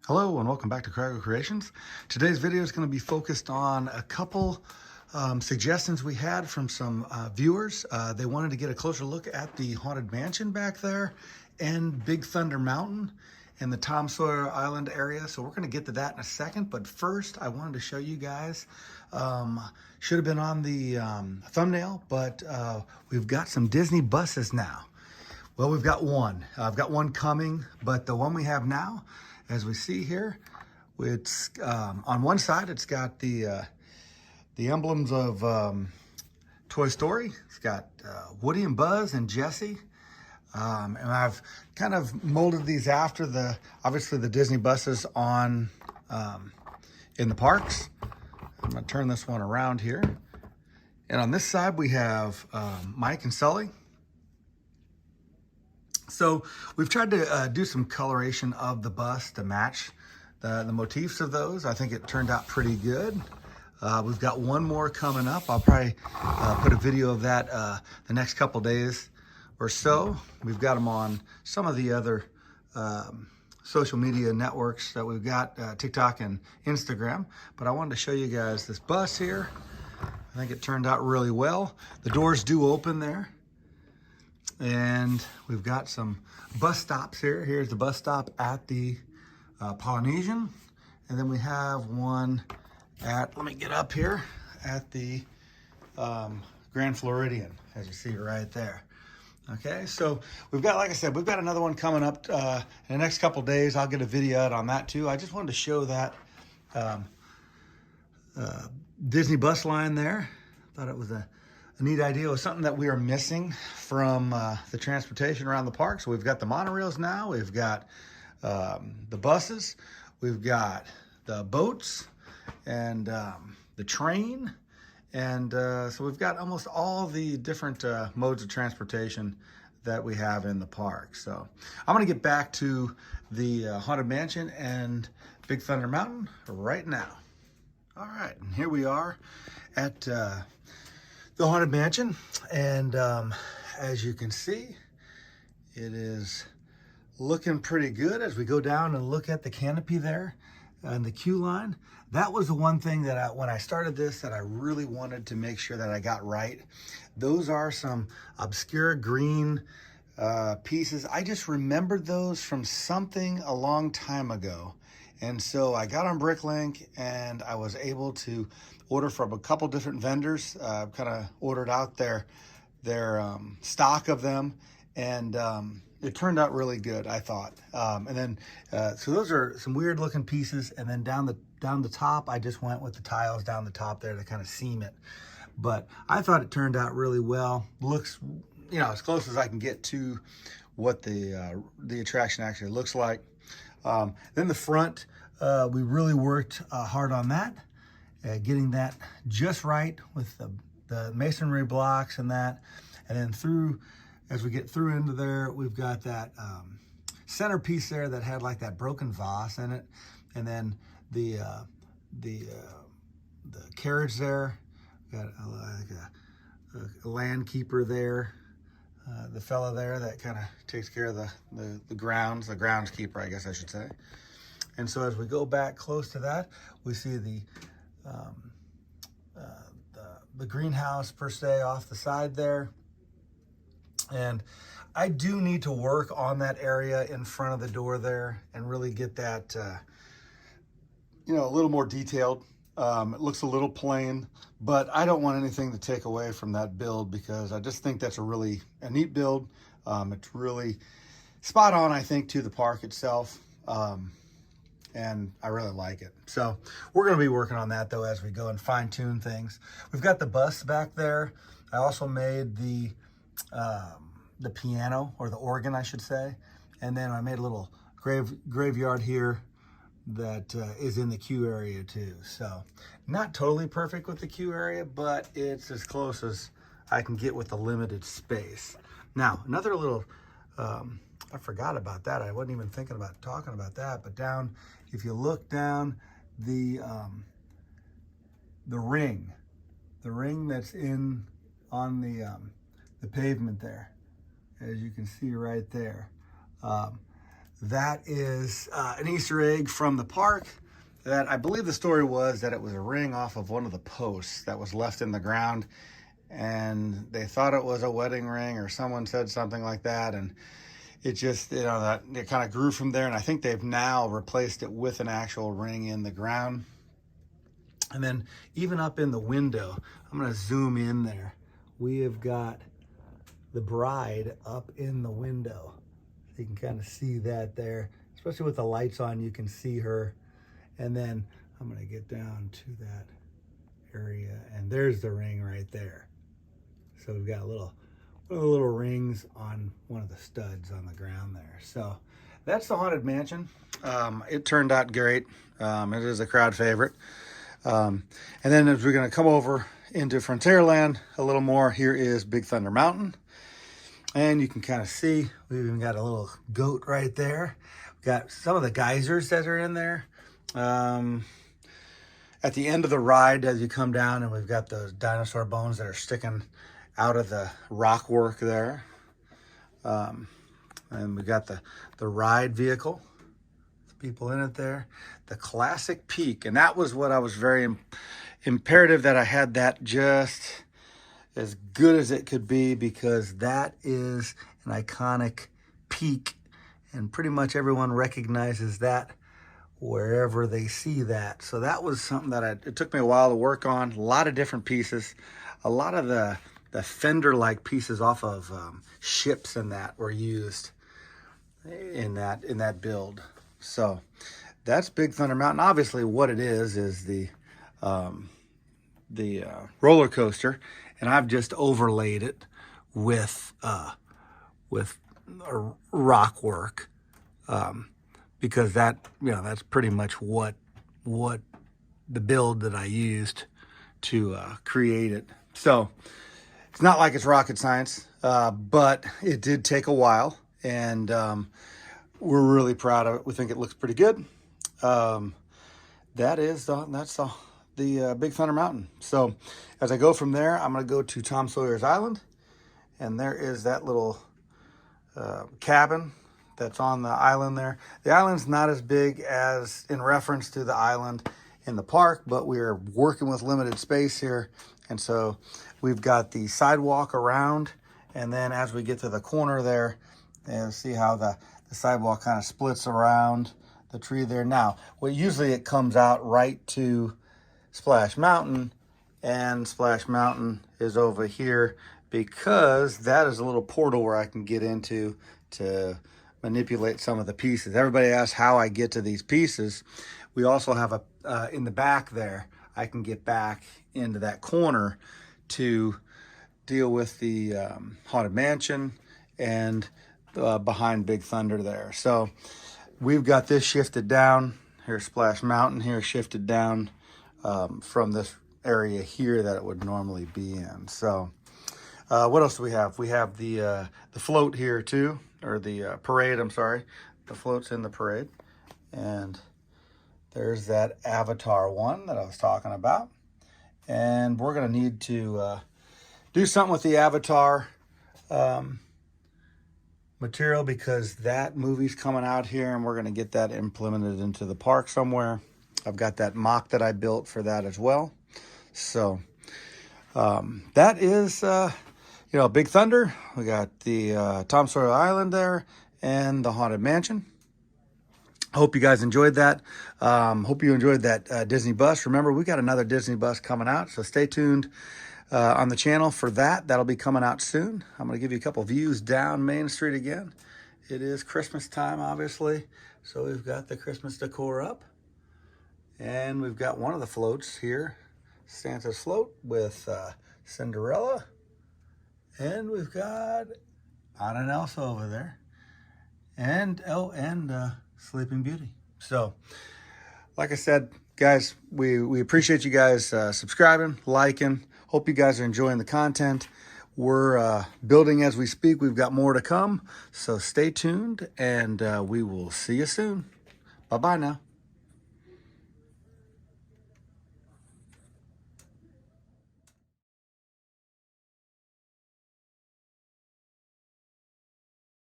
Hello and welcome back to Kragle Kreations. Today's video is going to be focused on a couple suggestions we had from some viewers. They wanted to get a closer look at the Haunted Mansion back there and Big Thunder Mountain in the Tom Sawyer Island area. So we're going to get to that in a second. But first, I wanted to show you guys, should have been on the thumbnail, but we've got some Disney buses now. Well, we've got one. I've got one coming, but the one we have now, as we see here, it's on one side, it's got the emblems of Toy Story. It's got Woody and Buzz and Jessie. And I've kind of molded these after obviously the Disney buses on in the parks. I'm gonna turn this one around here. And on this side, we have Mike and Sully. So we've tried to do some coloration of the bus to match the motifs of those. I think it turned out pretty good. We've got one more coming up. I'll probably put a video of that the next couple days or so. We've got them on some of the other social media networks that we've got, TikTok and Instagram. But I wanted to show you guys this bus here. I think it turned out really well. The doors do open there. And we've got some bus stops here. Here's the bus stop at the Polynesian. And then we have one at, let me get up here, at the Grand Floridian, as you see right there. Okay, so we've got, like I said, we've got another one coming up in the next couple days. I'll get a video out on that too. I just wanted to show that Disney bus line there. Thought it was a neat idea. It was something that we are missing from the transportation around the park. So we've got the monorails now, we've got the buses, we've got the boats, and the train, and so we've got almost all the different modes of transportation that we have in the park. So I'm going to get back to the Haunted Mansion and Big Thunder Mountain right now. All right, and here we are at the Haunted Mansion, and as you can see, it is looking pretty good as we go down and look at the canopy there and the queue line. That was the one thing that when I started this, that I really wanted to make sure that I got right. Those are some obscure green pieces. I just remembered those from something a long time ago. And so I got on Bricklink and I was able to order from a couple different vendors, kind of ordered out their stock of them, and it turned out really good, I thought. And then, so those are some weird looking pieces, and then down the top, I just went with the tiles down the top there to kind of seam it. But I thought it turned out really well. Looks, you know, as close as I can get to what the attraction actually looks like. Then the front, we really worked hard on that. Getting that just right with the masonry blocks and that. And then through, as we get through into there, we've got that centerpiece there that had like that broken vase in it. And then the carriage there, got like a land keeper there. The fella there that kind of takes care of the groundskeeper, I guess I should say. And so as we go back close to that, we see the greenhouse per se off the side there. And I do need to work on that area in front of the door there and really get that, you know, a little more detailed. It looks a little plain, but I don't want anything to take away from that build because I just think that's a neat build. It's really spot on, I think, to the park itself. And I really like it. So we're going to be working on that though as we go and fine tune things. We've got the bus back there. I also made the piano, or the organ, I should say. And then I made a little graveyard here that is in the queue area too. So not totally perfect with the queue area, but it's as close as I can get with the limited space. Now, another little, I forgot about that. I wasn't even thinking about talking about that, but down, if you look down the ring that's on the pavement there, as you can see right there. That is an Easter egg from the park that I believe the story was that it was a ring off of one of the posts that was left in the ground, and they thought it was a wedding ring, or someone said something like that, and it just, that it kind of grew from there. And I think they've now replaced it with an actual ring in the ground. And then even up in the window, I'm going to zoom in there. We have got the bride up in the window. You can kind of see that there, especially with the lights on, you can see her. And then I'm going to get down to that area, and there's the ring right there. So we've got little rings on one of the studs on the ground there. So that's the Haunted Mansion. It turned out great. It is a crowd favorite. And then as we're going to come over into Frontierland a little more, here is Big Thunder Mountain. And you can kind of see, we've even got a little goat right there. We've got some of the geysers that are in there. At the end of the ride, as you come down, and we've got those dinosaur bones that are sticking out of the rock work there. And we got the ride vehicle, the people in it there. The classic peak, and that was what I was very imperative that I had that just as good as it could be, because that is an iconic peak, and pretty much everyone recognizes that wherever they see that. So that was something that it took me a while to work on. A lot of different pieces, a lot of the fender-like pieces off of ships and that were used in that build. So that's Big Thunder Mountain. Obviously, what it is the roller coaster, and I've just overlaid it with rock work, because that's pretty much what the build that I used to create it. So it's not like it's rocket science, but it did take a while, and we're really proud of it. We think it looks pretty good. That's the Big Thunder Mountain. So as I go from there, I'm going to go to Tom Sawyer's Island, and there is that little cabin that's on the island there. The island's not as big as in reference to the island in the park, but we're working with limited space here, and so we've got the sidewalk around, and then as we get to the corner there, and see how the sidewalk kind of splits around the tree there. Now, usually it comes out right to Splash Mountain, and Splash Mountain is over here because that is a little portal where I can get into to manipulate some of the pieces. Everybody asks how I get to these pieces. We also have in the back there, I can get back into that corner to deal with the Haunted Mansion and behind Big Thunder there. So we've got this shifted down. Here's Splash Mountain here, shifted down from this area here that it would normally be in. So what else do we have? We have the float here too, or the parade, I'm sorry. The float's in the parade. And there's that Avatar one that I was talking about. And we're going to need to do something with the Avatar material, because that movie's coming out here, and we're going to get that implemented into the park somewhere. I've got that mock that I built for that as well. So that is, Big Thunder. We got the Tom Sawyer Island there and the Haunted Mansion. Hope you guys enjoyed that. Hope you enjoyed that Disney bus. Remember, we got another Disney bus coming out, so stay tuned on the channel for that. That'll be coming out soon. I'm going to give you a couple views down Main Street again. It is Christmas time, obviously, so we've got the Christmas decor up. And we've got one of the floats here, Santa's float with Cinderella. And we've got Anna and Elsa over there. And Sleeping Beauty. So, like I said, guys, we appreciate you guys subscribing, liking. Hope you guys are enjoying the content. We're building as we speak. We've got more to come. So stay tuned, and we will see you soon. Bye-bye now.